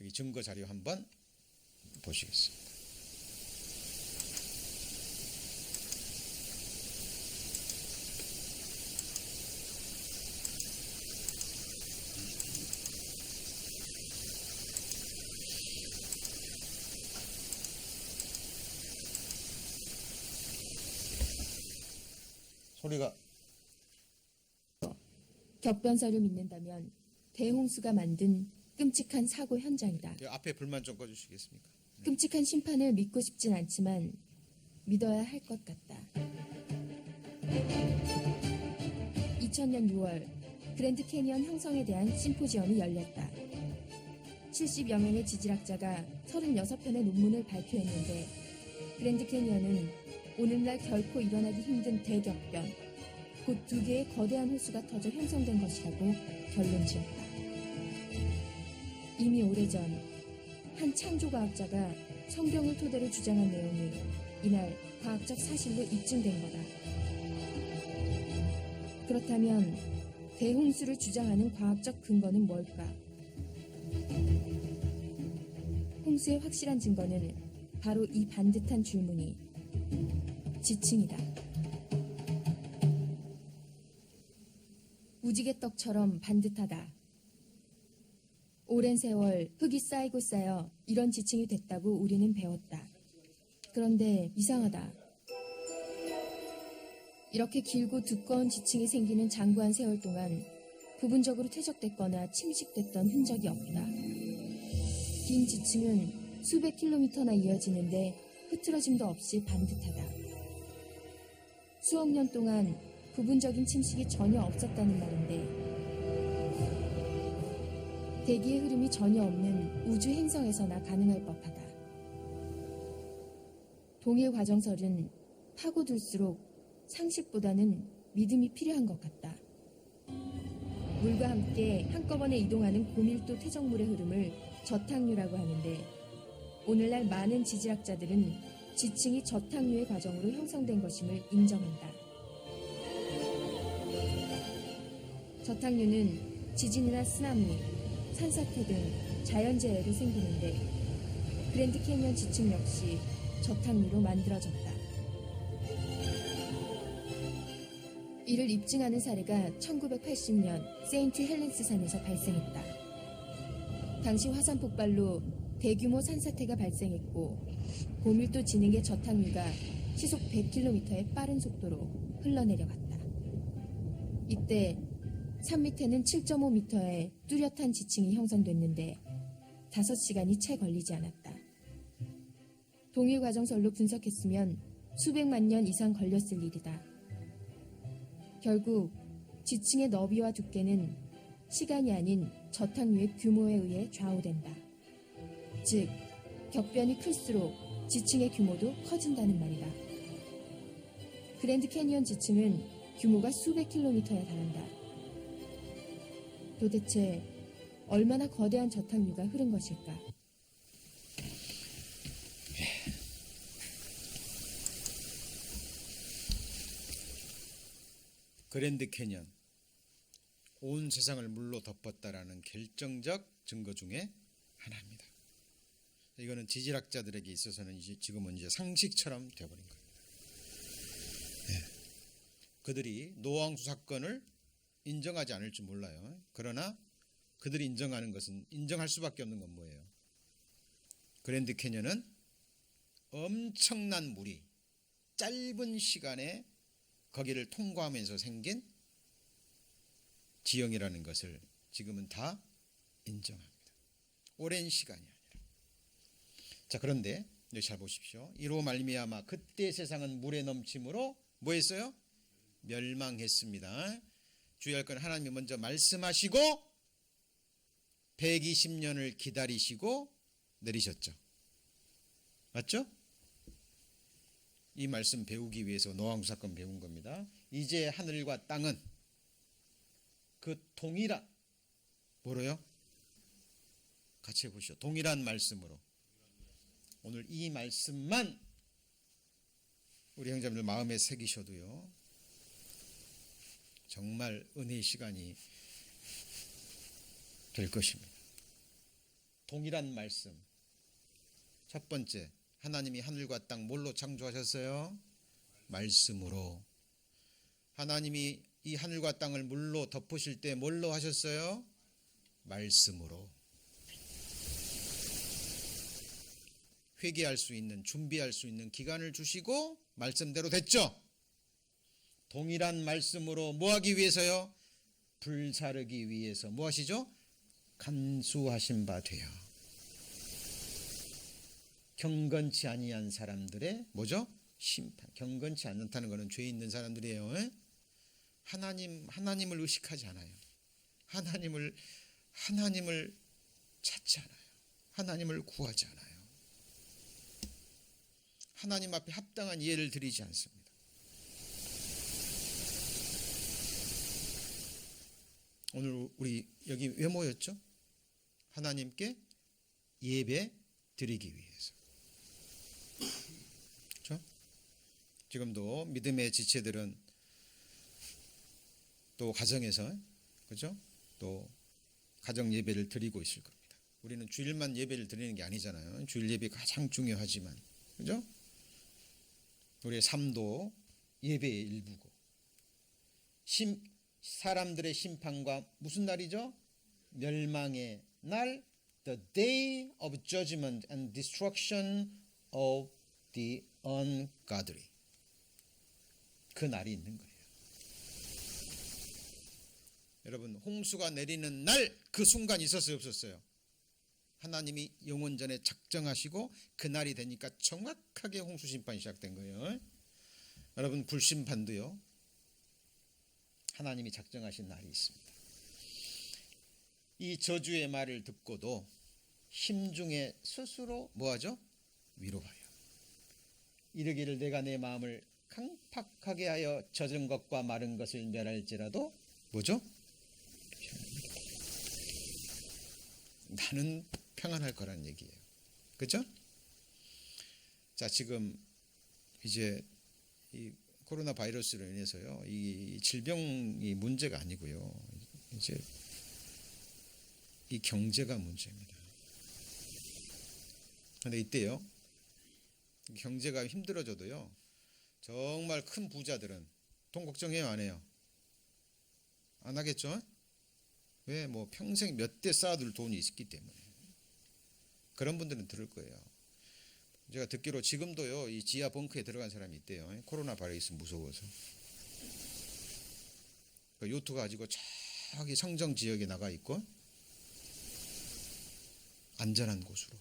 여기 증거 자료 한번 보시겠습니다. 소리가 격변서를 믿는다면 대홍수가 만든 끔찍한 사고 현장이다. 앞에 불만 좀 꺼주시겠습니까? 끔찍한 심판을 믿고 싶진 않지만 믿어야 할 것 같다. 2000년 6월 그랜드 캐니언 형성에 대한 심포지엄이 열렸다. 70여 명의 지질학자가 36편의 논문을 발표했는데 그랜드 캐니언은 오늘날 결코 일어나기 힘든 대격변, 곧 두 개의 거대한 호수가 터져 형성된 것이라고 결론 지었다. 이미 오래전 한 창조과학자가 성경을 토대로 주장한 내용이 이날 과학적 사실로 입증된 거다. 그렇다면 대홍수를 주장하는 과학적 근거는 뭘까? 홍수의 확실한 증거는 바로 이 반듯한 줄무늬, 지층이다. 무지개떡처럼 반듯하다. 오랜 세월 흙이 쌓이고 쌓여 이런 지층이 됐다고 우리는 배웠다. 그런데 이상하다. 이렇게 길고 두꺼운 지층이 생기는 장구한 세월 동안 부분적으로 퇴적됐거나 침식됐던 흔적이 없다. 긴 지층은 수백 킬로미터나 이어지는데 흐트러짐도 없이 반듯하다. 수억 년 동안 부분적인 침식이 전혀 없었다는 말인데 대기의 흐름이 전혀 없는 우주 행성에서나 가능할 법하다. 동일 과정설은 파고들수록 상식보다는 믿음이 필요한 것 같다. 물과 함께 한꺼번에 이동하는 고밀도 퇴적물의 흐름을 저탕류라고 하는데 오늘날 많은 지질학자들은 지층이 저탕류의 과정으로 형성된 것임을 인정한다. 저탕류는 지진이나 쓰나미, 산사태 등 자연재해로 생기는데 그랜드 캐니언 지층 역시 저탕류로 만들어졌다. 이를 입증하는 사례가 1980년 세인트 헬렌스 산에서 발생했다. 당시 화산 폭발로 대규모 산사태가 발생했고 고밀도 진흙의 저탕류가 시속 100km의 빠른 속도로 흘러내려갔다. 이때 산 밑에는 7.5m의 뚜렷한 지층이 형성됐는데 5시간이 채 걸리지 않았다. 동일 과정설로 분석했으면 수백만 년 이상 걸렸을 일이다. 결국 지층의 너비와 두께는 시간이 아닌 저탕류의 규모에 의해 좌우된다. 즉, 격변이 클수록 지층의 규모도 커진다는 말이다. 그랜드 캐니언 지층은 규모가 수백 킬로미터에 달한다. 도대체 얼마나 거대한 저탕류가 흐른 것일까? 그랜드 캐니언, 온 세상을 물로 덮었다라는 결정적 증거 중에 하나입니다. 이거는 지질학자들에게 있어서는 지금은 이제 상식처럼 되어버린 겁니다. 그들이 노왕수 사건을 인정하지 않을지 몰라요. 그러나 그들이 인정하는 것은, 인정할 수밖에 없는 건 뭐예요? 그랜드 캐니언은 엄청난 물이 짧은 시간에 거기를 통과하면서 생긴 지형이라는 것을 지금은 다 인정합니다. 오랜 시간이 아니라. 자, 그런데 여기 잘 보십시오. 이로 말미암아 그때 세상은 물에 넘침으로 뭐 했어요? 멸망했습니다. 주의할 건 하나님이 먼저 말씀하시고 120년을 기다리시고 내리셨죠. 맞죠? 이 말씀 배우기 위해서 노왕수 사건 배운 겁니다. 이제 하늘과 땅은 그 동일한, 뭐로요? 같이 해보시죠. 동일한 말씀으로. 오늘 이 말씀만 우리 형제님들 마음에 새기셔도요, 정말 은혜의 시간이 될 것입니다. 동일한 말씀. 첫 번째, 하나님이 하늘과 땅 뭘로 창조하셨어요? 말씀으로. 하나님이 이 하늘과 땅을 물로 덮으실 때 뭘로 하셨어요? 말씀으로. 회개할 수 있는, 준비할 수 있는 기간을 주시고 말씀대로 됐죠. 동일한 말씀으로 뭐 하기 위해서요? 불사르기 위해서 뭐 하시죠? 간수하신 바 되어 경건치 아니한 사람들의 뭐죠? 심판. 경건치 않다는 것은 죄 있는 사람들이에요. 하나님을 의식하지 않아요. 하나님을 찾지 않아요. 하나님을 구하지 않아요. 하나님 앞에 합당한 예를 드리지 않습니다. 오늘 우리 여기 왜 모였죠? 하나님께 예배 드리기 위해서. 그렇죠? 지금도 믿음의 지체들은 또 가정에서, 그렇죠? 또 가정 예배를 드리고 있을 겁니다. 우리는 주일만 예배를 드리는 게 아니잖아요. 주일 예배 가장 중요하지만, 그렇죠? 우리의 삶도 예배의 일부고, 사람들의 심판과 무슨 날이죠? 멸망의 날, the day of judgment and destruction of the ungodly. 그 날이 있는 거예요. 여러분, 홍수가 내리는 날 그 순간 있었어요, 없었어요? 하나님이 영원전에 작정하시고 그 날이 되니까 정확하게 홍수 심판이 시작된 거예요. 여러분, 불심판도요, 하나님이 작정하신 날이 있습니다. 이 저주의 말을 듣고도 심중에 스스로 뭐하죠? 위로하여 이르기를 내가 내 마음을 강팍하게 하여 젖은 것과 마른 것을 멸할지라도 뭐죠? 나는 평안할 거라는 얘기예요. 그렇죠? 자, 지금 이제 이 코로나 바이러스로 인해서요, 이 질병이 문제가 아니고요, 이제 이 경제가 문제입니다. 그런데 이때요, 경제가 힘들어져도요, 정말 큰 부자들은 돈 걱정해요, 안 해요? 안 하겠죠? 왜? 뭐 평생 몇 대 쌓아둘 돈이 있기 때문에. 그런 분들은 들을 거예요. 제가 듣기로 지금도요, 이 지하 벙커에 들어간 사람이 있대요. 코로나 바이러스 무서워서. 그 요트 가지고 저기 상정 지역에 나가 있고 안전한 곳으로.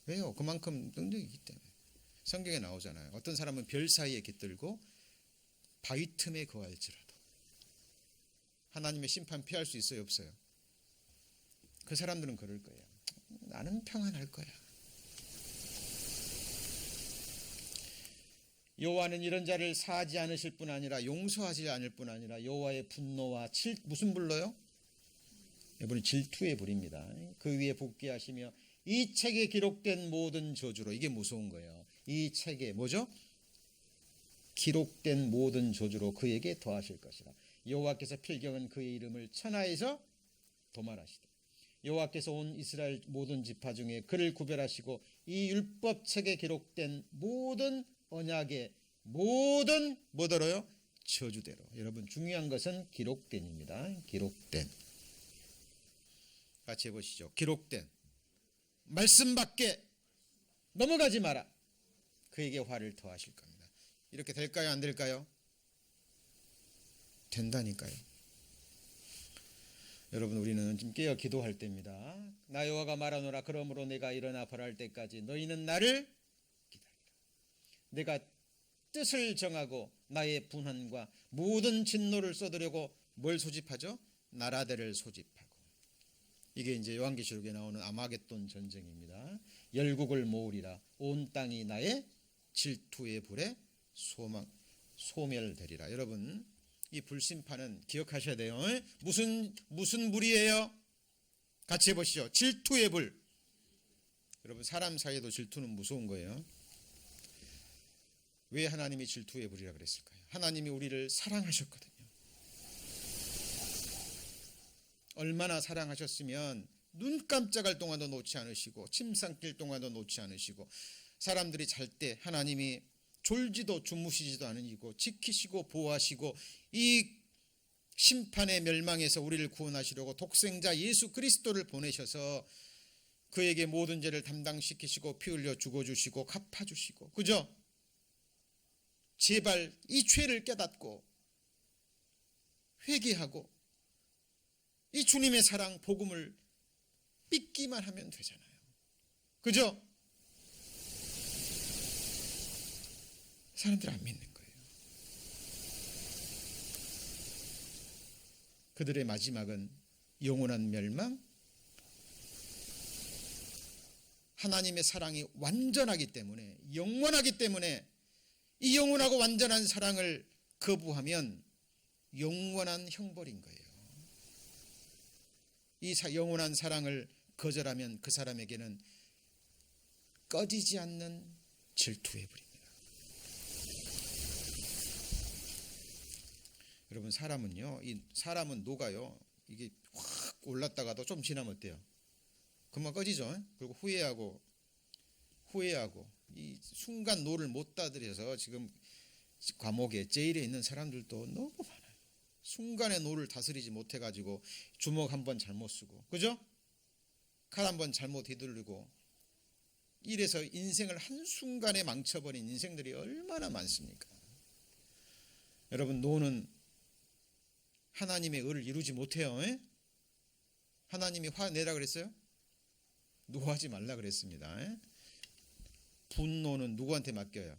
왜요? 그만큼 능력이 있기 때문에. 성경에 나오잖아요. 어떤 사람은 별 사이에 깃들고 바위 틈에 거할지라도 하나님의 심판 피할 수 있어요, 없어요? 그 사람들은 그럴 거예요. 나는 평안할 거야. 여호와는 이런 자를 사하지 않으실 뿐 아니라 용서하지 않을 뿐 아니라 여호와의 분노와 무슨 불로요? 이분은 질투의 불입니다. 그 위에 붓게 하시며 이 책에 기록된 모든 저주로, 이게 무서운 거예요. 이 책에 뭐죠? 기록된 모든 저주로 그에게 더하실 것이라. 여호와께서 필경은 그의 이름을 천하에서 도말하시되 여호와께서 온 이스라엘 모든 지파 중에 그를 구별하시고 이 율법책에 기록된 모든 언약의 모든 뭐더러요? 저주대로. 여러분, 중요한 것은 기록된입니다. 기록된. 같이 해보시죠. 기록된. 말씀 밖에 넘어가지 마라. 그에게 화를 더하실 겁니다. 이렇게 될까요? 안 될까요? 된다니까요. 여러분, 우리는 지금 깨어 기도할 때입니다. 나 여호와가 말하노라. 그러므로 내가 일어나 벌할 때까지 너희는 나를 기다리라. 내가 뜻을 정하고 나의 분한과 모든 진노를 쏟으려고 뭘 소집하죠? 나라들을 소집하고. 이게 이제 요한계시록에 나오는 아마겟돈 전쟁입니다. 열국을 모으리라. 온 땅이 나의 질투의 불에 소멸되리라. 여러분, 이 불심판은 기억하셔야 돼요. 무슨 불이에요? 같이 해보시죠. 질투의 불. 여러분, 사람 사이에도 질투는 무서운 거예요. 왜 하나님이 질투의 불이라 그랬을까요? 하나님이 우리를 사랑하셨거든요. 얼마나 사랑하셨으면 눈 깜짝할 동안도 놓지 않으시고 침 삼킬 동안도 놓지 않으시고 사람들이 잘 때 하나님이 졸지도 주무시지도 않으시고 지키시고 보호하시고 이 심판의 멸망에서 우리를 구원하시려고 독생자 예수 그리스도를 보내셔서 그에게 모든 죄를 담당시키시고 피 흘려 죽어주시고 갚아주시고, 그죠? 제발 이 죄를 깨닫고 회개하고 이 주님의 사랑 복음을 믿기만 하면 되잖아요. 그죠? 사람들 안 믿는 거예요. 그들의 마지막은 영원한 멸망. 하나님의 사랑이 완전하기 때문에, 영원하기 때문에 이 영원하고 완전한 사랑을 거부하면 영원한 형벌인 거예요. 이 영원한 사랑을 거절하면 그 사람에게는 꺼지지 않는 질투의 불입니다. 여러분, 사람은 녹아요. 이게 확 올랐다가도 좀 지나면 어때요? 금방 꺼지죠. 그리고 후회하고 이 순간 노를 못 다들여서 지금 감옥에 제일에 있는 사람들도 너무 많아요. 순간의 노를 다스리지 못해가지고 주먹 한번 잘못 쓰고, 그죠? 칼 한번 잘못 휘두르고 이래서 인생을 한순간에 망쳐버린 인생들이 얼마나 많습니까? 여러분, 노는 하나님의 의를 이루지 못해요. 하나님이 화내라 그랬어요? 노하지 말라 그랬습니다. 분노는 누구한테 맡겨요?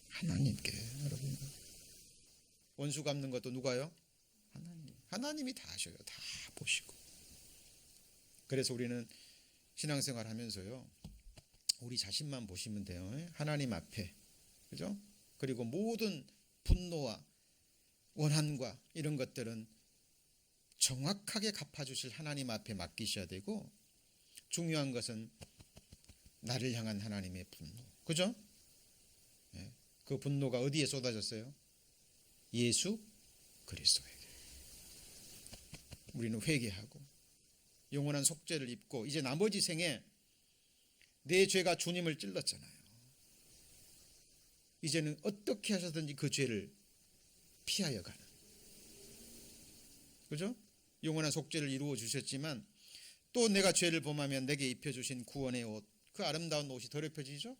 하나님께. 여러분, 원수 갚는 것도 누가요? 하나님이 다 하셔요. 다 보시고. 그래서 우리는 신앙생활 하면서요, 우리 자신만 보시면 돼요. 하나님 앞에, 그죠? 그리고 모든 분노와 원한과 이런 것들은 정확하게 갚아주실 하나님 앞에 맡기셔야 되고, 중요한 것은 나를 향한 하나님의 분노, 그죠? 그 분노가 어디에 쏟아졌어요? 예수 그리스도에게. 우리는 회개하고 영원한 속죄를 입고 이제 나머지 생에 내 죄가 주님을 찔렀잖아요. 이제는 어떻게 하셔든지 그 죄를 피하여 가는, 그죠? 영원한 속죄를 이루어 주셨지만 또 내가 죄를 범하면 내게 입혀주신 구원의 옷, 그 아름다운 옷이 더럽혀지죠.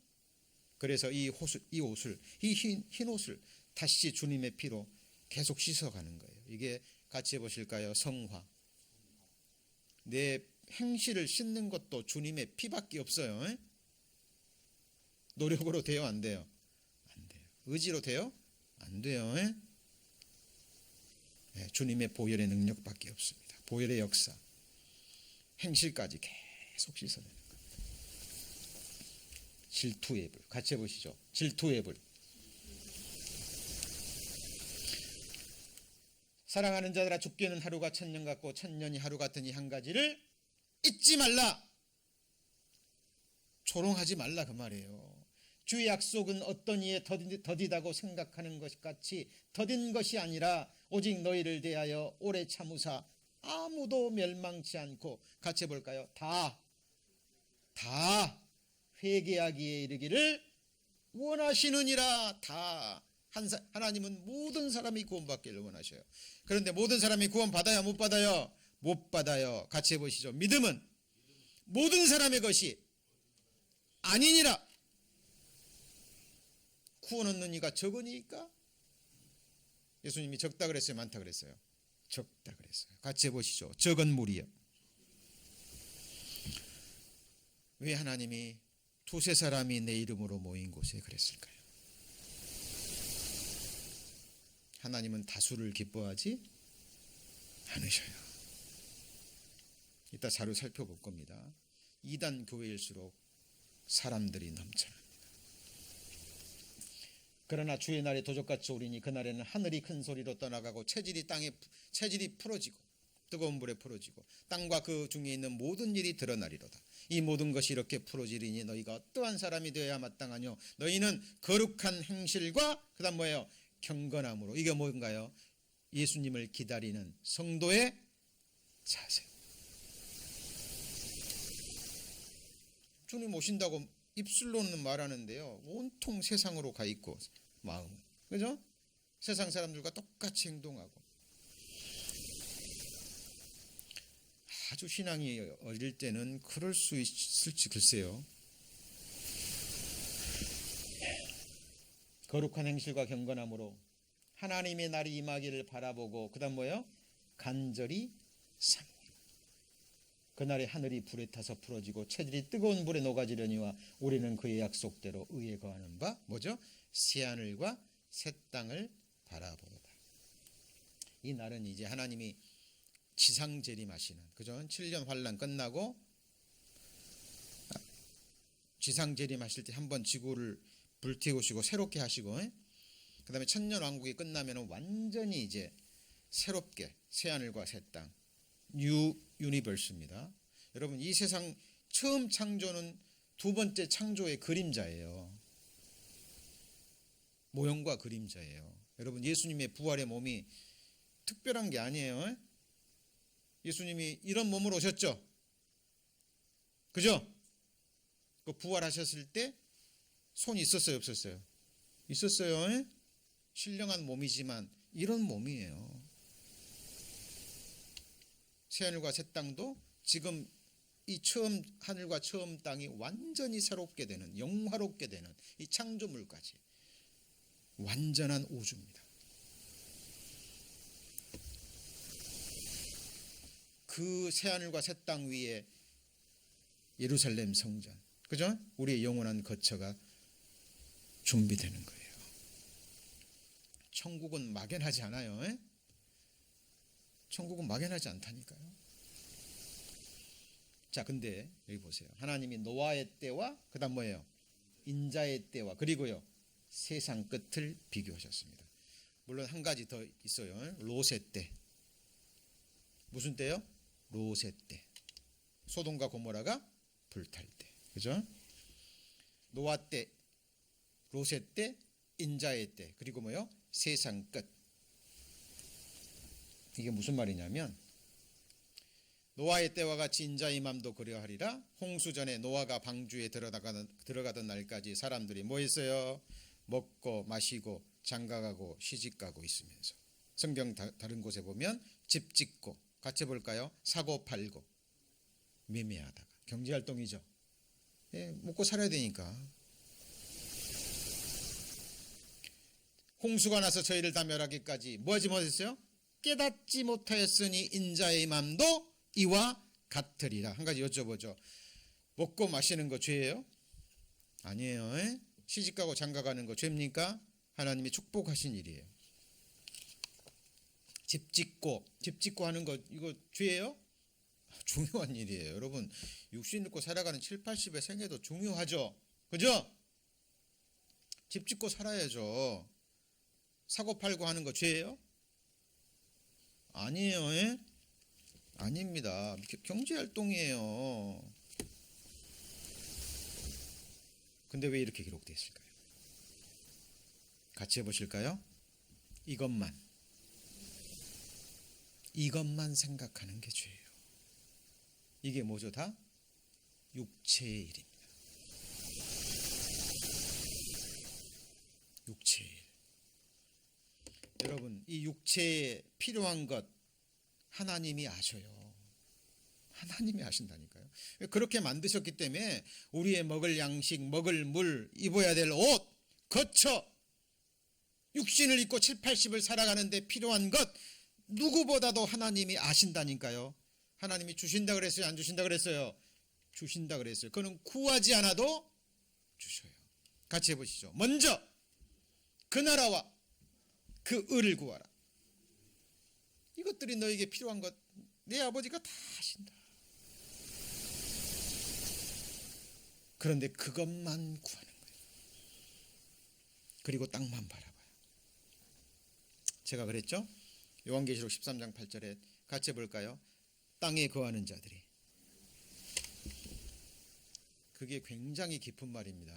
그래서 이 흰 옷을 다시 주님의 피로 계속 씻어가는 거예요. 이게 같이 해보실까요? 성화. 내 행실을 씻는 것도 주님의 피밖에 없어요. 노력으로 돼요? 안 돼요? 안 돼요. 의지로 돼요? 안 돼요. 주님의 보혈의 능력밖에 없습니다. 보혈의 역사, 행실까지 계속 씻어내는 거예요. 질투의 불, 같이 해보시죠. 질투의 불. 사랑하는 자들아, 죽게는 하루가 천년 같고 천년이 하루 같은 이 한 가지를 잊지 말라. 조롱하지 말라 그 말이에요. 주의 약속은 어떤 이에 더디다고 생각하는 것 같이 더딘 것이 아니라 오직 너희를 대하여 오래 참으사 아무도 멸망치 않고, 같이 해볼까요? 다 회개하기에 이르기를 원하시느니라. 다. 하나님은 모든 사람이 구원받기를 원하셔요. 그런데 모든 사람이 구원받아요? 못 받아요? 못 받아요. 같이 해보시죠. 믿음은 모든 사람의 것이 아니니라. 구원 얻는 이가 적으니까? 예수님이 적다 그랬어요? 많다 그랬어요? 적다 그랬어요. 같이 해보시죠. 적은 무리요. 왜 하나님이 두세 사람이 내 이름으로 모인 곳에 그랬을까요? 하나님은 다수를 기뻐하지 않으셔요. 이따 자료 살펴볼 겁니다. 이단 교회일수록 사람들이 넘쳐납니다. 그러나 주의 날에 도적같이 오리니 그날에는 하늘이 큰 소리로 떠나가고 체질이 풀어지고 뜨거운 불에 풀어지고 땅과 그 중에 있는 모든 일이 드러나리로다. 이 모든 것이 이렇게 풀어지리니 너희가 어떠한 사람이 되어야 마땅하뇨? 너희는 거룩한 행실과 그다음 뭐예요? 경건함으로. 이게 뭔가요? 예수님을 기다리는 성도의 자세. 주님 오신다고 입술로는 말하는데요, 온통 세상으로 가 있고 마음은, 그죠? 세상 사람들과 똑같이 행동하고, 아주 신앙이 어릴 때는 그럴 수 있을지 글쎄요. 거룩한 행실과 경건함으로 하나님의 날이 임하기를 바라보고, 그 다음 뭐예요? 간절히 삼. 그날에 하늘이 불에 타서 풀어지고 체들이 뜨거운 불에 녹아지려니와 우리는 그의 약속대로 의에 거하는 바 뭐죠? 새하늘과 새 땅을 바라보다. 이 날은 이제 하나님이 지상 재림하시는, 그죠? 7년 환란 끝나고 지상 재림하실 때 한번 지구를 불태우시고 새롭게 하시고, 그 다음에 천년 왕국이 끝나면 완전히 이제 새롭게 새하늘과 새 땅, 뉴 유니버스입니다. 여러분, 이 세상 처음 창조는 두 번째 창조의 그림자예요. 모형과 그림자예요. 여러분, 예수님의 부활의 몸이 특별한 게 아니에요. 예수님이 이런 몸으로 오셨죠? 그죠? 그 부활하셨을 때 손이 있었어요, 없었어요? 있었어요. 신령한 몸이지만 이런 몸이에요. 새하늘과 새 땅도 지금 이 처음 하늘과 처음 땅이 완전히 새롭게 되는, 영화롭게 되는 이 창조물까지 완전한 우주입니다. 그 새하늘과 새 땅 위에 예루살렘 성전, 그죠? 우리의 영원한 거처가 준비되는 거예요. 천국은 막연하지 않아요. 천국은 막연하지 않다니까요. 자, 근데 여기 보세요. 하나님이 노아의 때와 그 다음 뭐예요? 인자의 때와 그리고요 세상 끝을 비교하셨습니다. 물론 한 가지 더 있어요. 롯의 때. 무슨 때요? 롯의 때. 소돔과 고모라가 불탈 때. 그죠? 노아 때, 롯의 때, 인자의 때, 그리고 뭐요? 세상 끝. 이게 무슨 말이냐면, 노아의 때와 같이 인자의 맘도 그려하리라. 홍수 전에 노아가 방주에 들어가던 날까지 사람들이 뭐 했어요? 먹고 마시고 장가가고 시집가고 있으면서. 성경 다른 곳에 보면 집 짓고, 같이 볼까요? 사고 팔고 매매하다가. 경제활동이죠. 예, 먹고 살아야 되니까. 홍수가 나서 저희를 다 멸하기까지 뭐하지 못했어요? 깨닫지 못하였으니 인자의 맘도 이와 같으리라. 한 가지 여쭤보죠. 먹고 마시는 거 죄예요? 아니에요. 시집가고 장가가는 거 죄입니까? 하나님이 축복하신 일이에요. 집 짓고 하는 거 이거 죄예요? 중요한 일이에요. 여러분, 육신 입고 살아가는 7, 80의 생애도 중요하죠. 그죠? 집 짓고 살아야죠. 사고 팔고 하는 거 죄예요? 아니에요. 아닙니다. 경제활동이에요. 근데 왜 이렇게 기록되어 있을까요? 같이 해보실까요? 이것만 생각하는 게 죄예요. 이게 뭐죠? 다 육체의 일입니다. 육체의 일. 여러분, 이 육체에 필요한 것 하나님이 아셔요. 하나님이 아신다니까요. 그렇게 만드셨기 때문에 우리의 먹을 양식, 먹을 물, 입어야 될 옷, 거처, 육신을 입고 7, 80을 살아가는데 필요한 것 누구보다도 하나님이 아신다니까요. 하나님이 주신다 그랬어요? 안 주신다 그랬어요? 주신다 그랬어요. 그는 구하지 않아도 주셔요. 같이 해보시죠. 먼저 그 나라와 그 의를 구하라. 이것들이 너에게 필요한 것 내 아버지가 다 아신다. 그런데 그것만 구하는 거예요. 그리고 땅만 바라봐요. 제가 그랬죠? 요한계시록 13장 8절에 같이 볼까요? 땅에 거하는 자들이. 그게 굉장히 깊은 말입니다.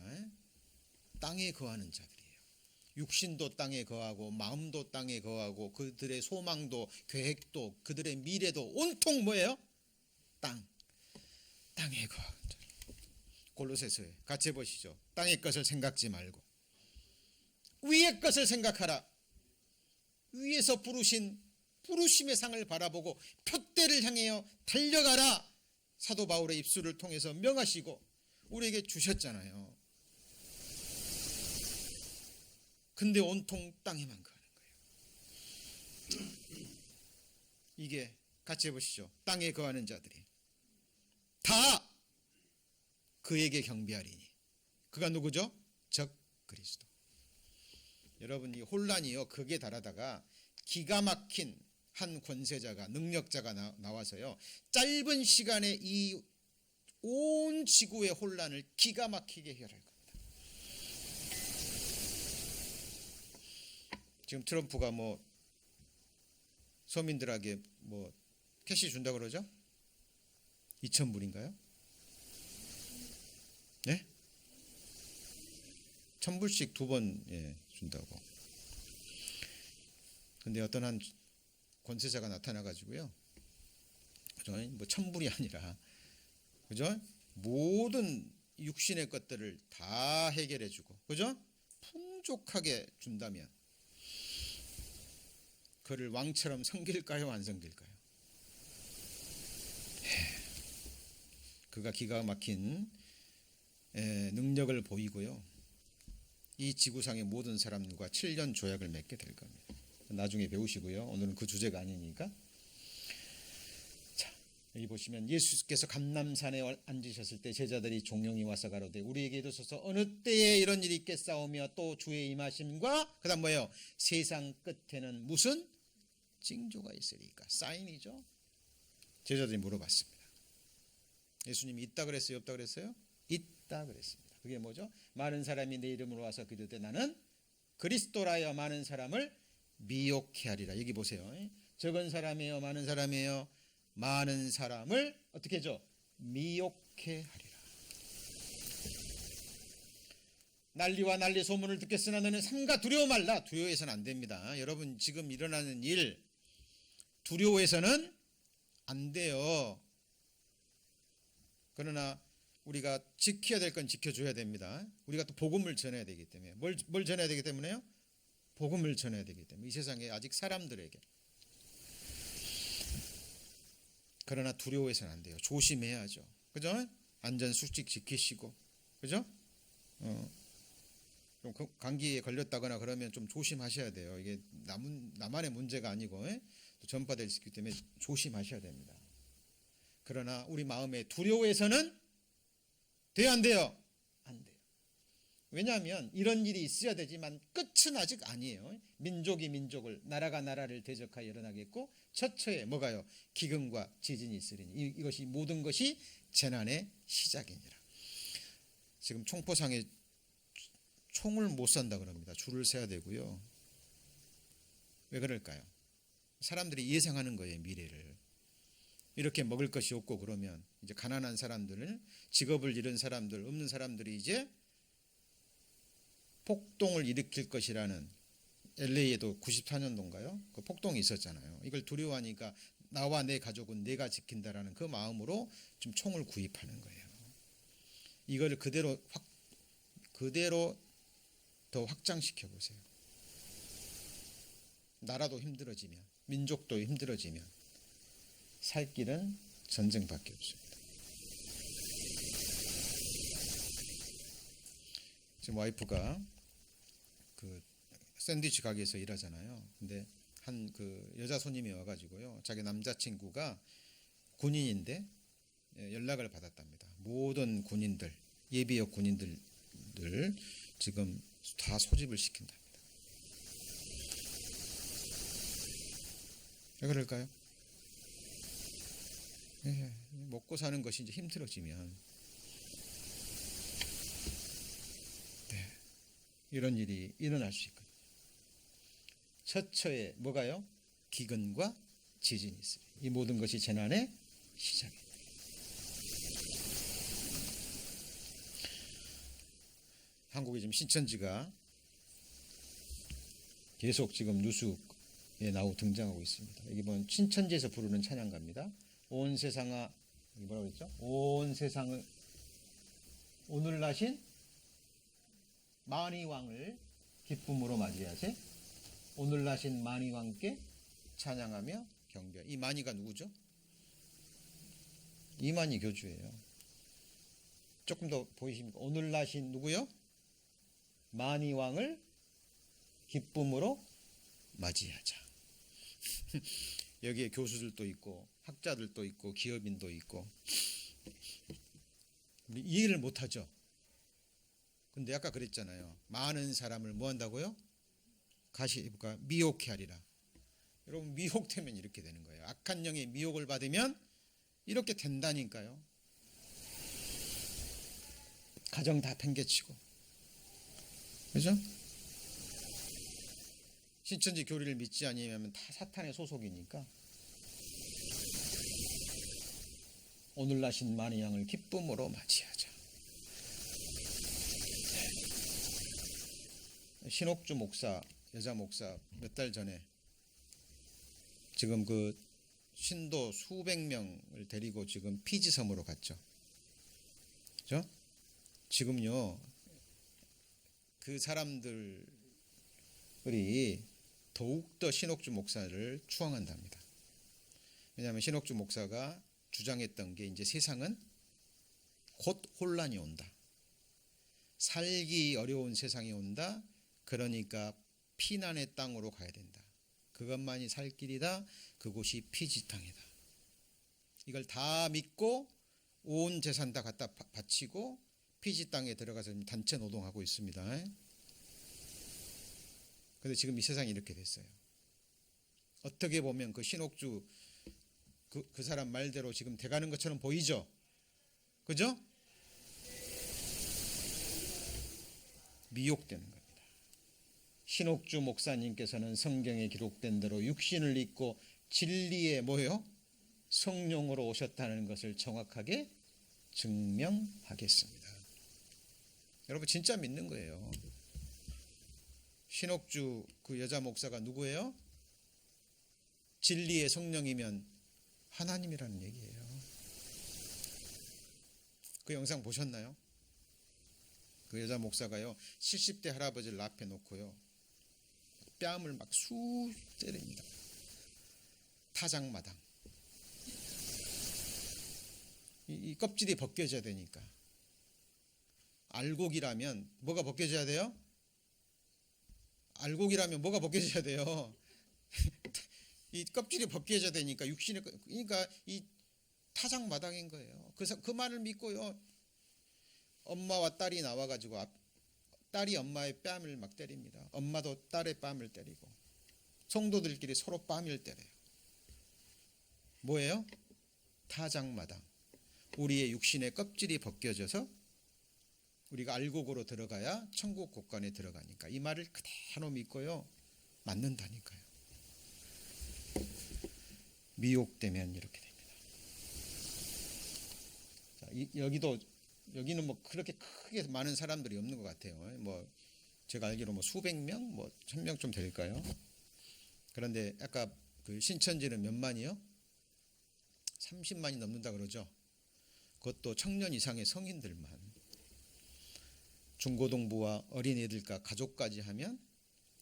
땅에 거하는 자들이에요. 육신도 땅에 거하고 마음도 땅에 거하고 그들의 소망도 계획도 그들의 미래도 온통 뭐예요? 땅에 거하는 자들. 골로새서에 같이 보시죠. 땅의 것을 생각지 말고 위의 것을 생각하라. 위에서 부르신 부르심의 상을 바라보고 표대를 향하여 달려가라. 사도 바울의 입술을 통해서 명하시고 우리에게 주셨잖아요. 근데 온통 땅에만 거하는 거예요. 이게 같이 해보시죠. 땅에 거하는 자들이 다 그에게 경배하리니. 그가 누구죠? 적 그리스도. 여러분, 이 혼란이요 극에 달하다가 기가 막힌 한 권세자가 능력자가 나와서요 짧은 시간에 이 온 지구의 혼란을 기가 막히게 해결할 겁니다. 지금 트럼프가 뭐 서민들에게 뭐 캐시 준다 그러죠? 2,000불인가요? 네? 1,000불씩 2번 준다고. 근데 어떤 한 권세자가 나타나 가지고요. 그죠? 뭐 1,000불이 아니라 그죠? 모든 육신의 것들을 다 해결해 주고 그죠? 풍족하게 준다면 그를 왕처럼 섬길까요? 안 섬길까요? 그가 기가 막힌 능력을 보이고요. 이 지구상의 모든 사람들과 7년 조약을 맺게 될 겁니다. 나중에 배우시고요. 오늘은 그 주제가 아니니까. 자, 여기 보시면 예수께서 감람산에 앉으셨을 때 제자들이 종용이 와서 가로되 우리에게 이르소서 어느 때에 이런 일이 있겠사오며 또 주의 임하심과 그다음 뭐예요? 세상 끝에는 무슨 징조가 있으리까? 사인이죠. 제자들이 물어봤습니다. 예수님이 있다 그랬어요? 없다 그랬어요? 있다 그랬습니다. 그게 뭐죠? 많은 사람이 내 이름으로 와서 그러되 나는 그리스도라여 많은 사람을 미혹해 하리라. 여기 보세요. 적은 사람이에요? 많은 사람이에요? 많은 사람을 어떻게 하죠? 미혹해 하리라. 난리와 난리 소문을 듣겠으나 너는 삼가 두려워 말라. 두려워해서는 안 됩니다. 여러분 지금 일어나는 일 두려워해서는 안 돼요. 그러나 우리가 지켜야 될 건 지켜줘야 됩니다. 우리가 또 복음을 전해야 되기 때문에 뭘 전해야 되기 때문에요? 복음을 전해야 되기 때문에 이 세상에 아직 사람들에게. 그러나 두려워해서는 안 돼요. 조심해야죠. 그죠? 안전 수칙 지키시고 그죠? 좀 감기에 걸렸다거나 그러면 좀 조심하셔야 돼요. 이게 나만의 문제가 아니고 또 전파될 수 있기 때문에 조심하셔야 됩니다. 그러나 우리 마음에 두려워해서는 돼요, 안 돼요? 안 돼요. 왜냐하면 이런 일이 있어야 되지만 끝은 아직 아니에요. 민족이 민족을, 나라가 나라를 대적하여 일어나겠고 처처에 뭐가요? 기근과 지진이 있으리니 이것이 모든 것이 재난의 시작이니라. 지금 총포상에 총을 못 산다 그럽니다. 줄을 세야 되고요. 왜 그럴까요? 사람들이 예상하는 거예요, 미래를. 이렇게 먹을 것이 없고 그러면 이제 가난한 사람들은 직업을 잃은 사람들, 없는 사람들이 이제 폭동을 일으킬 것이라는 LA에도 94년도인가요? 그 폭동이 있었잖아요. 이걸 두려워하니까 나와 내 가족은 내가 지킨다라는 그 마음으로 좀 총을 구입하는 거예요. 이걸 그대로 더 확장시켜 보세요. 나라도 힘들어지면, 민족도 힘들어지면 살 길은 전쟁밖에 없습니다. 지금 와이프가 그 샌드위치 가게에서 일하잖아요. 근데 한 그 여자 손님이 와가지고요, 자기 남자친구가 군인인데 연락을 받았답니다. 모든 군인들, 예비역 군인들 지금 다 소집을 시킨답니다. 왜 그럴까요? 먹고 사는 것이 이제 힘들어지면 이런 일이 일어날 수 있거든요. 처처에 뭐가요? 기근과 지진이 있어요. 이 모든 것이 재난의 시작입니다. 한국에 지금 신천지가 계속 지금 뉴스에 등장하고 있습니다. 여기 보면 신천지에서 부르는 찬양가입니다. 온 세상아, 뭐라고 그랬죠? 온 세상을 오늘 나신 만이왕을 기쁨으로 맞이하세. 오늘 나신 만이왕께 찬양하며 경배. 이 만이가 누구죠? 이만희 교주예요. 조금 더 보이십니까? 오늘 나신 누구요? 만이왕을 기쁨으로 맞이하자. 여기에 교수들도 있고 학자들도 있고 기업인도 있고. 우리 이해를 못하죠. 근데 아까 그랬잖아요. 많은 사람을 뭐 한다고요? 미혹해 하리라. 여러분, 미혹되면 이렇게 되는 거예요. 악한 영의 미혹을 받으면 이렇게 된다니까요. 가정 다 팽개치고, 그죠? 신천지 교리를 믿지 아니하면 다 사탄의 소속이니까. 오늘 나신 만이 양을 기쁨으로 맞이하자. 신옥주 목사, 여자 목사 몇 달 전에 지금 그 신도 수백 명을 데리고 지금 피지섬으로 갔죠. 그죠? 지금요, 그 사람들이 더욱더 신옥주 목사를 추앙한답니다. 왜냐하면 신옥주 목사가 주장했던 게 이제 세상은 곧 혼란이 온다. 살기 어려운 세상이 온다. 그러니까 피난의 땅으로 가야 된다. 그것만이 살 길이다. 그곳이 피지 땅이다. 이걸 다 믿고 온 재산 다 갖다 바치고 피지 땅에 들어가서 단체 노동하고 있습니다. 그런데 지금 이 세상이 이렇게 됐어요. 어떻게 보면 그 신옥주 그 사람 말대로 지금 돼가는 것처럼 보이죠? 그죠? 미혹되는 겁니다. 신옥주 목사님께서는 성경에 기록된 대로 육신을 입고 진리의 뭐요? 성령으로 오셨다는 것을 정확하게 증명하겠습니다. 여러분, 진짜 믿는 거예요. 신옥주 그 여자 목사가 누구예요? 진리의 성령이면 하나님이라는 얘기예요. 그 영상 보셨나요? 그 여자 목사가요, 70대 할아버지를 앞에 놓고요, 뺨을 막 쑥 때립니다. 타작마당. 이 껍질이 벗겨져야 되니까. 알곡이라면 뭐가 벗겨져야 돼요? 알곡이라면 뭐가 벗겨져야 돼요? 이 껍질이 벗겨져야 되니까 육신이, 그러니까 이 타작마당인 거예요. 그 말을 믿고요, 엄마와 딸이 나와가지고 딸이 엄마의 뺨을 막 때립니다. 엄마도 딸의 뺨을 때리고 성도들끼리 서로 뺨을 때려요. 뭐예요? 타작마당. 우리의 육신의 껍질이 벗겨져서 우리가 알곡으로 들어가야 천국 곳간에 들어가니까 이 말을 그대로 믿고요, 맞는다니까요. 미혹되면 이렇게 됩니다. 자, 여기는 뭐 그렇게 크게 많은 사람들이 없는 것 같아요. 뭐 제가 알기로 뭐 수백 명, 뭐 1000명 좀 될까요? 그런데 아까 그 신천지는 몇 만이요? 30만이 넘는다 그러죠. 그것도 청년 이상의 성인들만. 중고등부와 어린애들과 가족까지 하면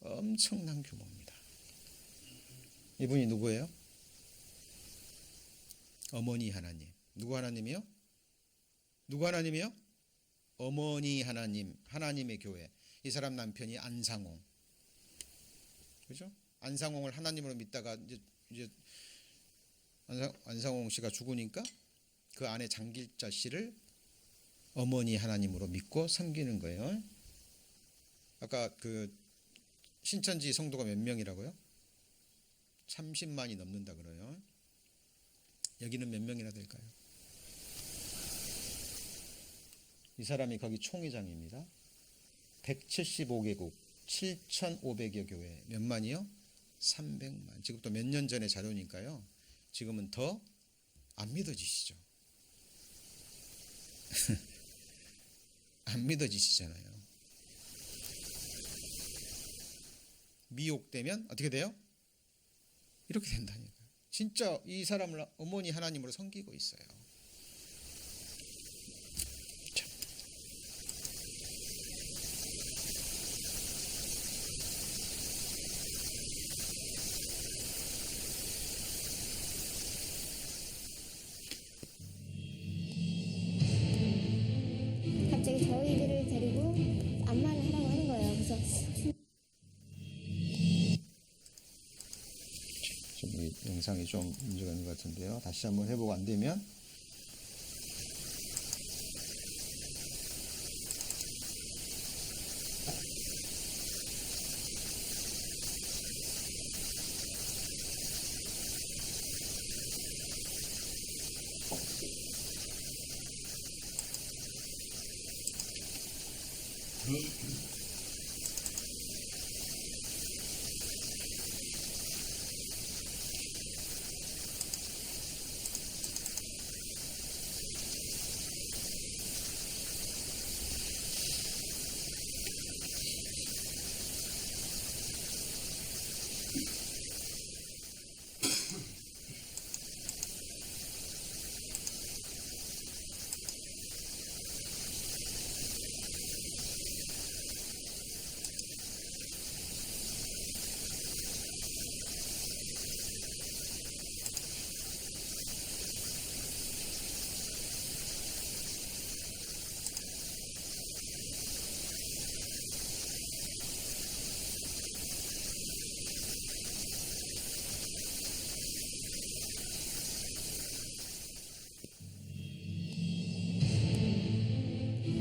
엄청난 규모입니다. 이분이 누구예요? 어머니 하나님. 누구 하나님이요? 누구 하나님이요? 어머니 하나님, 하나님의 교회. 이 사람 남편이 안상홍. 그죠? 안상홍을 하나님으로 믿다가 이제 안상홍 씨가 죽으니까 그 아내 장길자 씨를 어머니 하나님으로 믿고 섬기는 거예요. 아까 그 신천지 성도가 몇 명이라고요? 30만이 넘는다 그래요. 여기는 몇 명이나 될까요? 이 사람이 거기 총회장입니다. 175개국 7,500여 교회. 몇 만이요? 300만. 지금부터 몇 년 전의 자료니까요. 지금은 더 안 믿어지시죠? 안 믿어지시잖아요. 미혹되면 어떻게 돼요? 이렇게 된다니까요. 진짜 이 사람을 어머니 하나님으로 섬기고 있어요. 갑자기 저희들을 데리고 안마를 하라고 하는 거예요. 그래서 지금 이 영상이 좀 문제가 있는 것 같은데요. 다시 한번 해보고 안 되면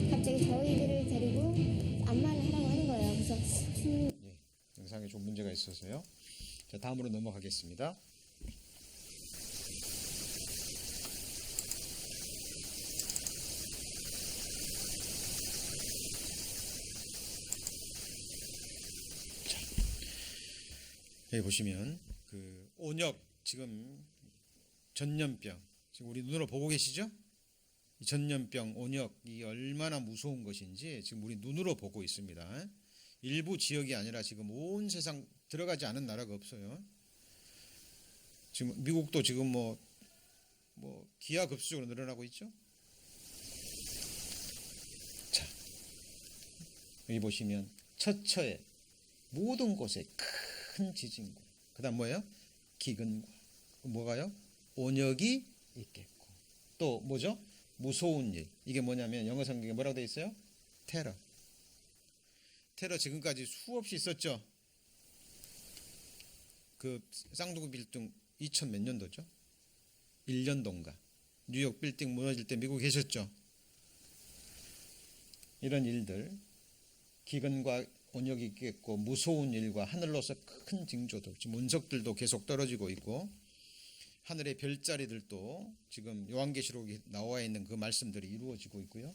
갑자기 저희들을 데리고 안마를 하라고 하는 거예요. 그래서 영상에 좀 문제가 있어서요. 자, 다음으로 넘어가겠습니다. 자, 여기 보시면 그 온역 지금 전염병 지금 우리 눈으로 보고 계시죠? 이 전염병 온역이 얼마나 무서운 것인지 지금 우리 눈으로 보고 있습니다. 일부 지역이 아니라 지금 온 세상 들어가지 않은 나라가 없어요. 지금 미국도 지금 뭐 기하급수적으로 늘어나고 있죠. 자, 여기 보시면 처처에 모든 곳에 큰 지진과 그다음 뭐예요? 기근과 뭐가요? 온역이 있겠고 또 뭐죠? 무서운 일. 이게 뭐냐면 영어 성경에 뭐라고 되어 있어요? 테러. 테러 지금까지 수없이 있었죠. 그 쌍둥이 빌딩 2000 몇 년도죠? 1년도인가. 뉴욕 빌딩 무너질 때 미국 계셨죠? 이런 일들, 기근과 온역이 있겠고 무서운 일과 하늘로서 큰 징조들, 지금 운석들도 계속 떨어지고 있고 하늘의 별자리들도 지금 요한계시록에 나와 있는 그 말씀들이 이루어지고 있고요.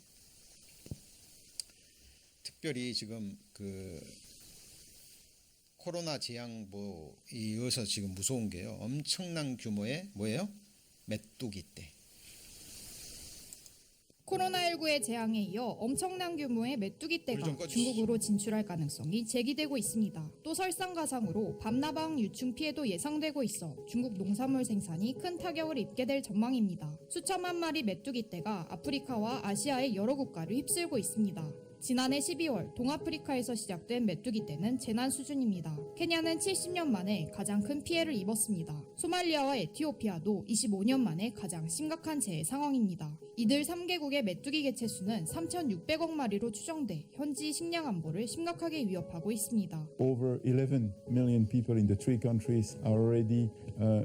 특별히 지금 그 코로나 재앙보에 이어서 지금 무서운 게요. 엄청난 규모의 뭐예요? 메뚜기 떼. 코로나19의 재앙에 이어 엄청난 규모의 메뚜기 떼가 중국으로 진출할 가능성이 제기되고 있습니다. 또 설상가상으로 밤나방 유충 피해도 예상되고 있어 중국 농산물 생산이 큰 타격을 입게 될 전망입니다. 수천만 마리 메뚜기 떼가 아프리카와 아시아의 여러 국가를 휩쓸고 있습니다. 지난해 12월 동아프리카에서 시작된 메뚜기 떼는 재난 수준입니다. 케냐는 70년 만에 가장 큰 피해를 입었습니다. 소말리아와 에티오피아도 25년 만에 가장 심각한 재해 상황입니다. 이들 3개국의 메뚜기 개체 수는 3,600억 마리로 추정돼 현지 식량 안보를 심각하게 위협하고 있습니다. Over 11 million people in the three countries are already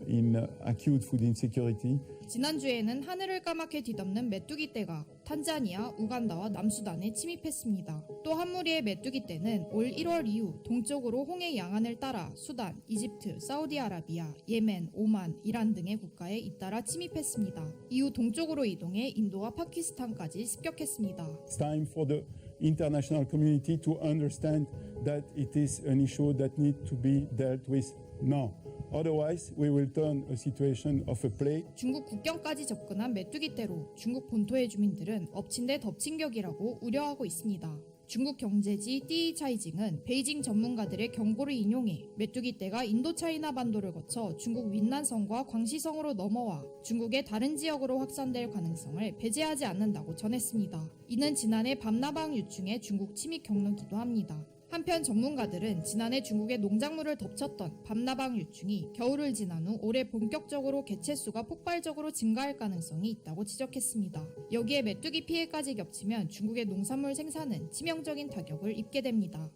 in acute food insecurity. 지난주에는 하늘을 까맣게 뒤덮는 메뚜기 떼가 탄자니아, 우간다와 남수단에 침입했습니다. 또 한 무리의 메뚜기 떼는 올 1월 이후 동쪽으로 홍해 양안을 따라 수단, 이집트, 사우디아라비아, 예멘, 오만, 이란 등의 국가에 잇따라 침입했습니다. 이후 동쪽으로 이동해 인도와 파키스탄까지 습격했습니다. It's time for the international community to understand that it is an issue that needs to be dealt with now. Otherwise, we will turn a situation of a plague. 중국 국경까지 접근한 메뚜기 떼로 중국 본토의 주민들은 엎친 데 덮친 격이라고 우려하고 있습니다. 중국 경제지 띠이차이징은 베이징 전문가들의 경고를 인용해 메뚜기 떼가 인도차이나 반도를 거쳐 중국 윈난성과 광시성으로 넘어와 중국의 다른 지역으로 확산될 가능성을 배제하지 않는다고 전했습니다. 이는 지난해 밤나방 유충의 중국 침입 경로기도 합니다. 한편 전문가들은 지난해 중국의 농작물을 덮쳤던 밤나방 유충이 겨울을 지난 후 올해 본격적으로 개체수가 폭발적으로 증가할 가능성이 있다고 지적했습니다. 여기에 메뚜기 피해까지 겹치면 중국의 농산물 생산은 치명적인 타격을 입게 됩니다.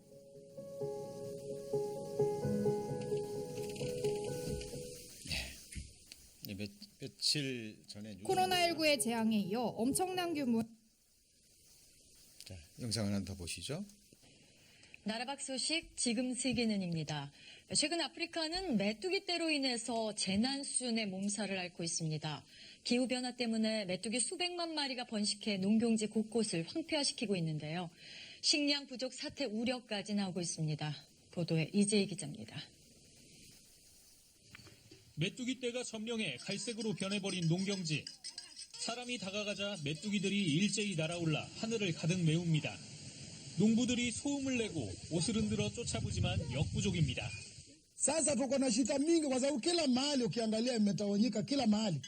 며칠 전에 코로나19의 재앙에 이어 엄청난 규모 자, 영상 하나 더 보시죠. 나라박 소식 지금 세계는입니다. 최근 아프리카는 메뚜기떼로 인해서 재난 수준의 몸살을 앓고 있습니다. 기후변화 때문에 메뚜기 수백만 마리가 번식해 농경지 곳곳을 황폐화시키고 있는데요. 식량 부족 사태 우려까지 나오고 있습니다. 보도에 이재희 기자입니다. 메뚜기떼가 점령해 갈색으로 변해버린 농경지. 사람이 다가가자 메뚜기들이 일제히 날아올라 하늘을 가득 메웁니다. 농부들이 소음을 내고 옷을 흔들어 쫓아보지만 역부족입니다. Sasa tuko na shida mingi kwa sababu kila mahali ukiangalia imetawanyika kila mahali.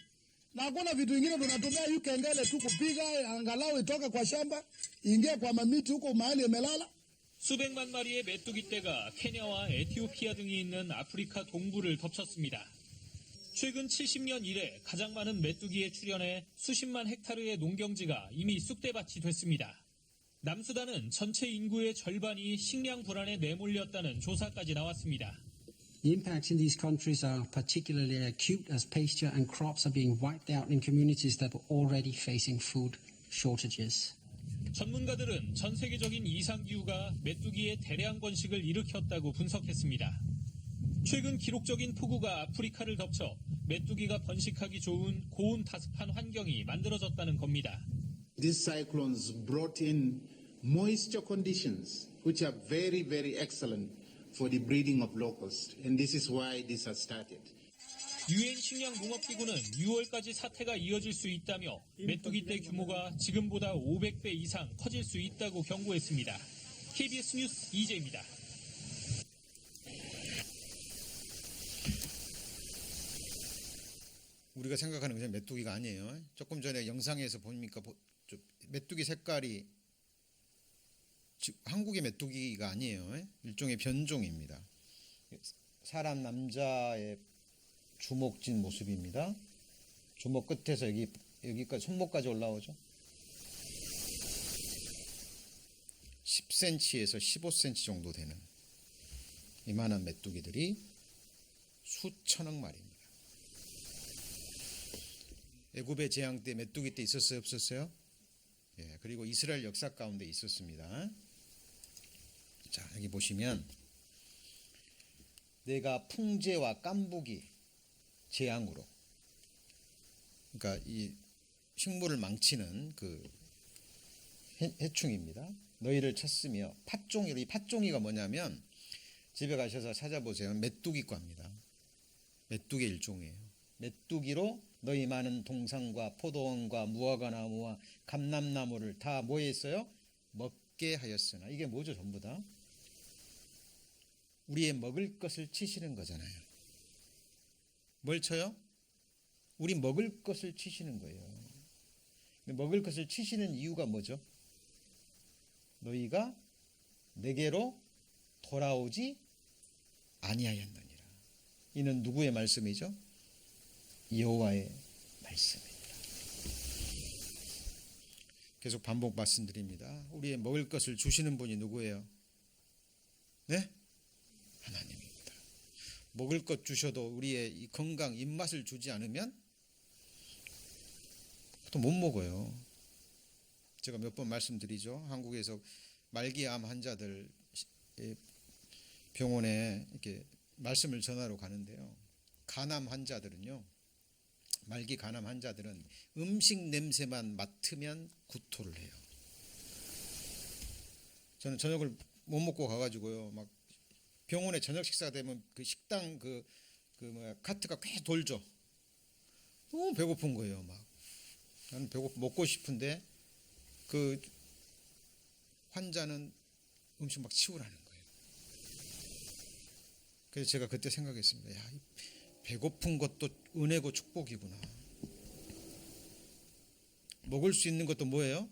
Na hakuna vitu vingine tunatumia hii kengele tu kupiga angalau itoke kwa shamba, ingie kwa mamiti huko mahali imelala. 수백만 마리의 메뚜기떼가 케냐와 에티오피아 등이 있는 아프리카 동부를 덮쳤습니다. 최근 70년 이래 가장 많은 메뚜기에 출현해 수십만 헥타르의 농경지가 이미 쑥대밭이 됐습니다. 남수단은 전체 인구의 절반이 식량 불안에 내몰렸다는 조사까지 나왔습니다. The impacts in these countries are particularly acute as pasture and crops are being wiped out in communities that were already facing food shortages. 전문가들은 전 세계적인 이상기후가 메뚜기의 대량 번식을 일으켰다고 분석했습니다. 최근 기록적인 폭우가 아프리카를 덮쳐 메뚜기가 번식하기 좋은 고온 다습한 환경이 만들어졌다는 겁니다. These cyclones brought in moisture conditions which are very, very excellent for the breeding of locusts, and this is why this has started. 유엔 식량농업기구는 6월까지 사태가 이어질 수 있다며 메뚜기떼 규모가 지금보다 500배 이상 커질 수 있다고 경고했습니다. KBS 뉴스 이재입니다. 우리가 생각하는 것은 메뚜기가 아니에요. 조금 전에 영상에서 보니까 메뚜기 색깔이 한국의 메뚜기가 아니에요. 일종의 변종입니다. 사람 남자의 주먹진 모습입니다. 주먹 끝에서 여기까지 손목까지 올라오죠. 10cm에서 15cm 정도 되는 이만한 메뚜기들이 수천억 마리입니다. 애굽의 재앙 때 메뚜기 때 있었어요, 없었어요? 예, 그리고 이스라엘 역사 가운데 있었습니다. 자, 여기 보시면 내가 풍제와 깐부기 재앙으로, 그러니까 이 식물을 망치는 그 해충입니다. 너희를 쳤으며 팥종이로, 이 팥종이가 뭐냐면 집에 가셔서 찾아보세요. 메뚜기과입니다. 메뚜기 일종이에요. 메뚜기로 너희 많은 동산과 포도원과 무화과나무와 감람나무를 다 뭐 했어요? 먹게 하였으나. 이게 뭐죠? 전부 다 우리의 먹을 것을 치시는 거잖아요. 뭘 쳐요? 우리 먹을 것을 치시는 거예요. 근데 먹을 것을 치시는 이유가 뭐죠? 너희가 내게로 돌아오지 아니하였느니라. 이는 누구의 말씀이죠? 여호와의 말씀입니다. 계속 반복 말씀드립니다. 우리의 먹을 것을 주시는 분이 누구예요? 네? 하나님입니다. 먹을 것 주셔도 우리의 이 건강, 입맛을 주지 않으면 또 못 먹어요. 제가 몇 번 말씀드리죠. 한국에서 말기암 환자들 병원에 이렇게 말씀을 전하러 가는데요. 간암 환자들은요. 말기 간암 환자들은 음식 냄새만 맡으면 구토를 해요. 저는 저녁을 못 먹고 가가지고요. 막 병원에 저녁 식사가 되면 그 식당 카트가 꽤 돌죠. 너무 배고픈 거예요. 막 나는 먹고 싶은데 그 환자는 음식 막 치우라는 거예요. 그래서 제가 그때 생각했습니다. 야, 배고픈 것도 은혜고 축복이구나. 먹을 수 있는 것도 뭐예요?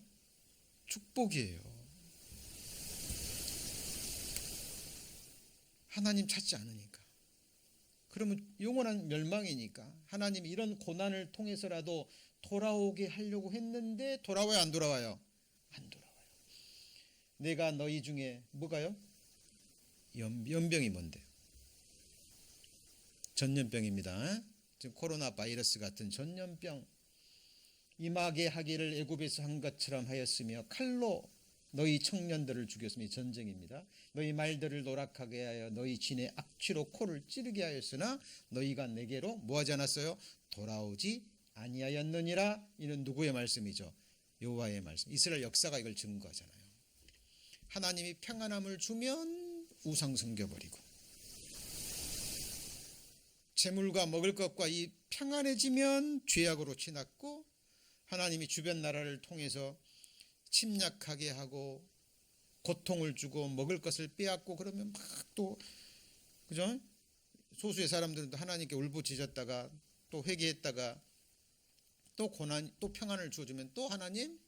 축복이에요. 하나님 찾지 않으니까. 그러면 영원한 멸망이니까 하나님이 이런 고난을 통해서라도 돌아오게 하려고 했는데 돌아와요, 안 돌아와요? 안 돌아와요. 내가 너희 중에 뭐가요? 연병이 뭔데요? 전염병입니다. 지금 코로나 바이러스 같은 전염병. 임하게 하기를 애굽에서 한 것처럼 하였으며 칼로 너희 청년들을 죽였으며 전쟁입니다. 너희 말들을 노락하게 하여 너희 진의 악취로 코를 찌르게 하였으나 너희가 내게로 뭐하지 않았어요? 돌아오지 아니하였느니라. 이는 누구의 말씀이죠? 여호와의 말씀. 이스라엘 역사가 이걸 증거하잖아요. 하나님이 평안함을 주면 우상 섬겨버리고 재물과 먹을 것과 이 평안해지면 죄악으로 치닫고 하나님이 주변 나라를 통해서 침략하게 하고 고통을 주고 먹을 것을 빼앗고 그러면 막 또 그죠? 소수의 사람들은 하나님께 울부짖었다가 또 회개했다가 또 고난 또 평안을 주어주면 또 하나님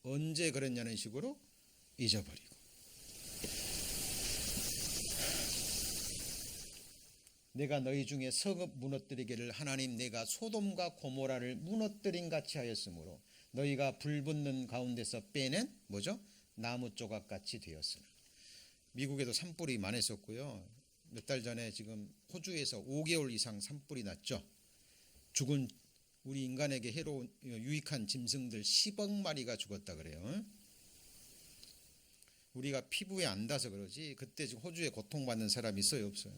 언제 그랬냐는 식으로 잊어버리고 내가 너희 중에 성읍 무너뜨리기를 하나님 내가 소돔과 고모라를 무너뜨린 같이 하였으므로 너희가 불붙는 가운데서 빼낸 뭐죠? 나무 조각같이 되었으나. 미국에도 산불이 많았었고요. 몇 달 전에 지금 호주에서 5개월 이상 산불이 났죠. 죽은 우리 인간에게 해로운 유익한 짐승들 10억 마리가 죽었다 그래요. 우리가 피부에 안 닿아서 그러지 그때 지금 호주에 고통받는 사람이 있어요, 없어요?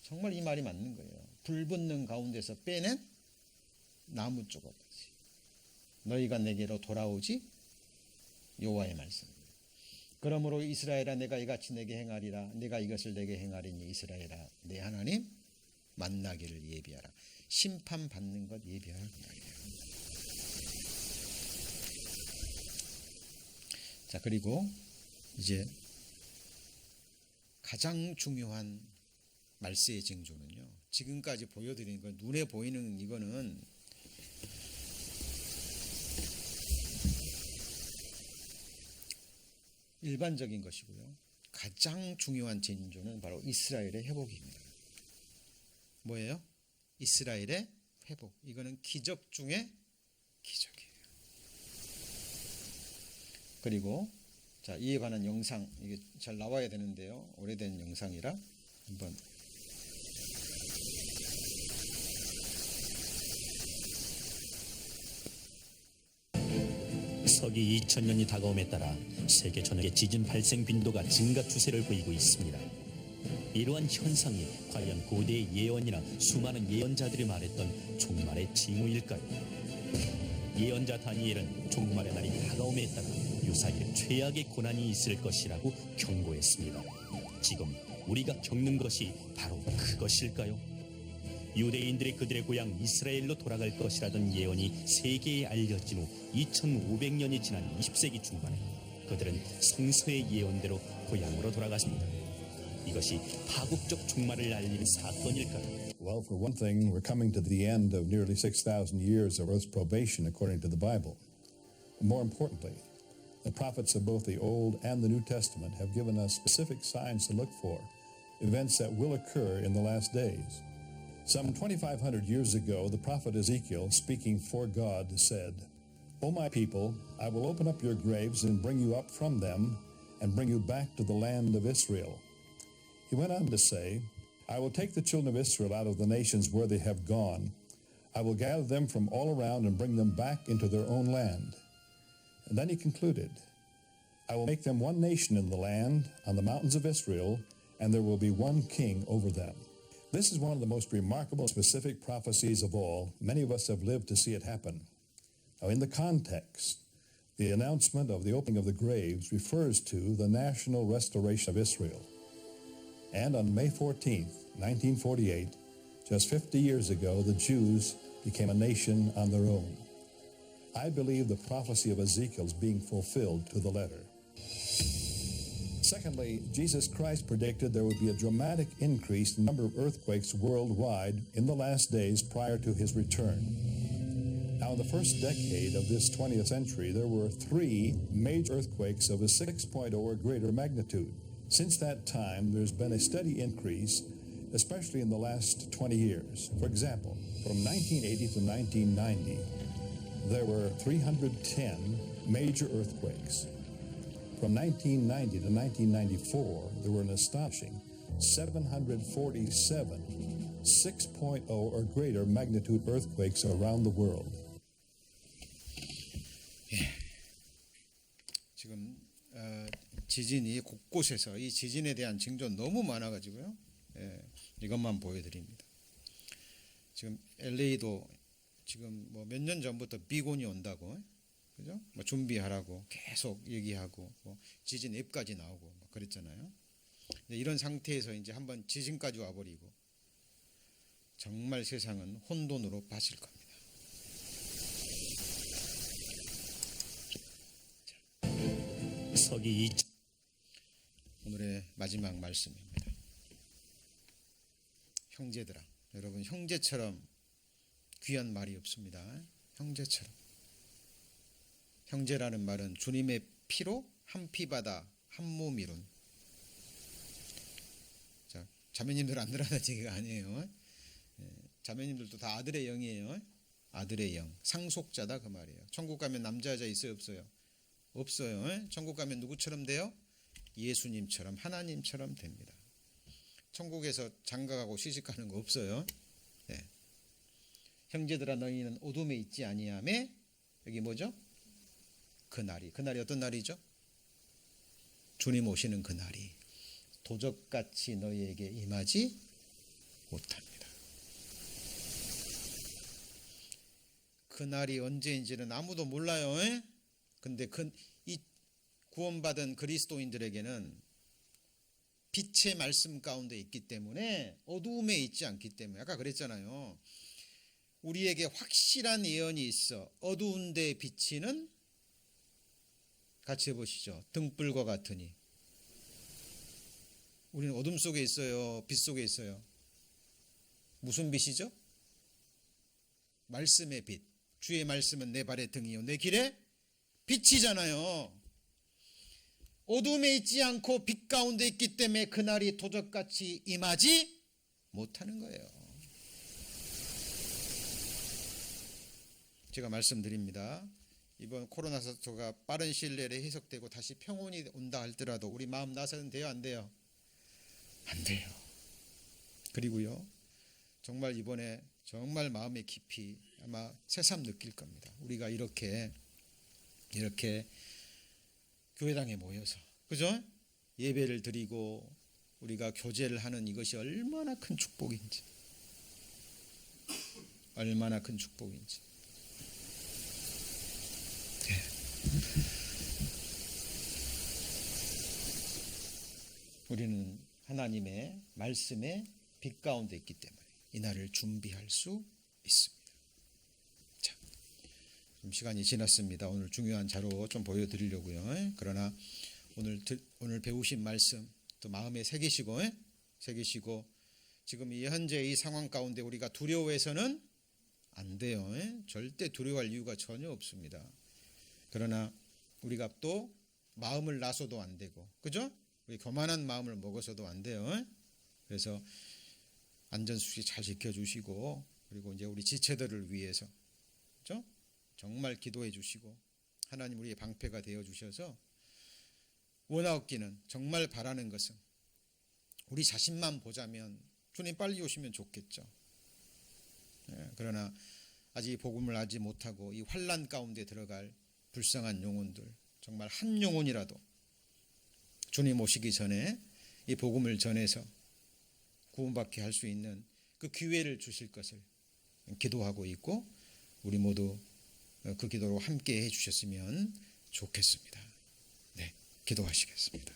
정말 이 말이 맞는 거예요. 불붙는 가운데서 빼낸 나무 조각같이 너희가 내게로 돌아오지 여호와의 말씀입니다. 그러므로 이스라엘아 내가 이같이 내게 행하리라. 내가 이것을 내게 행하리니 이스라엘아 내 하나님 만나기를 예비하라. 심판받는 것 예비하라 그 말이에요. 자, 그리고 이제 가장 중요한 말세의 징조는요. 지금까지 보여드린 건 눈에 보이는 이거는 일반적인 것이고요. 가장 중요한 징조는 바로 이스라엘의 회복입니다. 뭐예요? 이스라엘의 회복. 이거는 기적 중에 기적이에요. 그리고 자, 이에 관한 영상 이게 잘 나와야 되는데요. 오래된 영상이라 한번 서기 2000년이 다가옴에 따라 세계 전역의 지진 발생 빈도가 증가 추세를 보이고 있습니다. 이러한 현상이 과연 고대의 예언이나 수많은 예언자들이 말했던 종말의 징후일까요? 예언자 다니엘은 종말의 날이 다가옴에 따라 유사히 최악의 고난이 있을 것이라고 경고했습니다. 지금 우리가 겪는 것이 바로 그것일까요? 유대인들이 그들의 고향 이스라엘로 돌아갈 것이라던 예언이 세계에 알려진 후 2500년이 지난 20세기 중반에 그들은 성서의 예언대로 고향으로 돌아갔습니다. 이것이 파국적 종말을 알리는 사건일까요? Well, for one thing, we're coming to the end of nearly 6,000 years of Earth's probation according to the Bible. More importantly, the prophets of both the Old and the New Testament have given us specific signs to look for, events that will occur in the last days. Some 2,500 years ago, the prophet Ezekiel, speaking for God, said, O my people, I will open up your graves and bring you up from them and bring you back to the land of Israel. He went on to say, I will take the children of Israel out of the nations where they have gone. I will gather them from all around and bring them back into their own land. And then he concluded, I will make them one nation in the land, on the mountains of Israel, and there will be one king over them. This is one of the most remarkable specific prophecies of all. Many of us have lived to see it happen. Now, in the context, the announcement of the opening of the graves refers to the national restoration of Israel. And on May 14th, 1948, just 50 years ago, the Jews became a nation on their own. I believe the prophecy of Ezekiel is being fulfilled to the letter. Secondly, Jesus Christ predicted there would be a dramatic increase in the number of earthquakes worldwide in the last days prior to his return. Now, in the first decade of this 20th century, there were 3 major earthquakes of a 6.0 or greater magnitude. Since that time, there's been a steady increase, especially in the last 20 years. For example, from 1980 to 1990, there were 310 major earthquakes. From 1990 to 1994, there were an astonishing 747 6.0 or greater magnitude earthquakes around the world. 지금 지진이 곳곳에서 이 지진에 대한 징조 너무 많아가지고요. 이것만 보여드립니다. 지금 LA도 지금 뭐 몇 년 전부터 비곤이 온다고, 그죠? 뭐 준비하라고 계속 얘기하고 뭐 지진 앱까지 나오고 뭐 그랬잖아요. 이런 상태에서 이제 한번 지진까지 와버리고 정말 세상은 혼돈으로 빠질 겁니다. 서기 2 오늘의 마지막 말씀입니다. 형제들아, 여러분 형제처럼 귀한 말이 없습니다. 형제처럼. 형제라는 말은 주님의 피로 한 피바다 한 몸 이룬. 자, 자매님들 안 들어가는 얘기가 아니에요. 자매님들도 다 아들의 영이에요. 아들의 영, 상속자다 그 말이에요. 천국 가면 남자 여자 있어요, 없어요? 없어요. 천국 가면 누구처럼 돼요? 예수님처럼, 하나님처럼 됩니다. 천국에서 장가가고 시집가는 거 없어요. 네. 형제들아 너희는 어둠에 있지 아니하매, 여기 뭐죠? 그날이 어떤 날이죠? 주님 오시는 그날이 도적같이 너희에게 임하지 못합니다. 그날이 언제인지는 아무도 몰라요. 근데 이 구원받은 그리스도인들에게는 빛의 말씀 가운데 있기 때문에 어두움에 있지 않기 때문에, 아까 그랬잖아요. 우리에게 확실한 예언이 있어. 어두운 데 비치는, 같이 해보시죠. 등불과 같으니. 우리는 어둠 속에 있어요? 빛 속에 있어요? 무슨 빛이죠? 말씀의 빛. 주의 말씀은 내 발의 등이요 내 길의 빛이잖아요. 어둠에 있지 않고 빛 가운데 있기 때문에 그날이 도적같이 임하지 못하는 거예요. 제가 말씀드립니다. 이번 코로나 사태가 빠른 시일 내에 해석되고 다시 평온이 온다 할지라도 우리 마음 나서는 돼요, 안 돼요? 안 돼요. 그리고요, 정말 이번에 정말 마음에 깊이 아마 새삼 느낄 겁니다. 우리가 이렇게 교회당에 모여서, 그죠? 예배를 드리고 우리가 교제를 하는 이것이 얼마나 큰 축복인지, 얼마나 큰 축복인지. 네. 우리는 하나님의 말씀에 빛 가운데 있기 때문에 이 날을 준비할 수 있습니다. 자, 좀 시간이 지났습니다. 오늘 중요한 자료 좀 보여드리려고요. 그러나 오늘 배우신 말씀 또 마음에 새기시고 지금 이 현재 이 상황 가운데 우리가 두려워해서는 안 돼요. 절대 두려워할 이유가 전혀 없습니다. 그러나 우리가 또 마음을 놔서도 안 되고, 그죠? 우리 교만한 마음을 먹어서도 안 돼요. 그래서 안전수칙 잘 지켜주시고, 그리고 이제 우리 지체들을 위해서, 그죠? 정말 기도해 주시고, 하나님 우리의 방패가 되어 주셔서 원하옵기는, 정말 바라는 것은 우리 자신만 보자면 주님 빨리 오시면 좋겠죠. 그러나 아직 복음을 알지 못하고 이 환난 가운데 들어갈 불쌍한 영혼들, 정말 한 영혼이라도 주님 오시기 전에 이 복음을 전해서 구원받게 할 수 있는 그 기회를 주실 것을 기도하고 있고, 우리 모두 그 기도로 함께 해 주셨으면 좋겠습니다. 네, 기도하시겠습니다.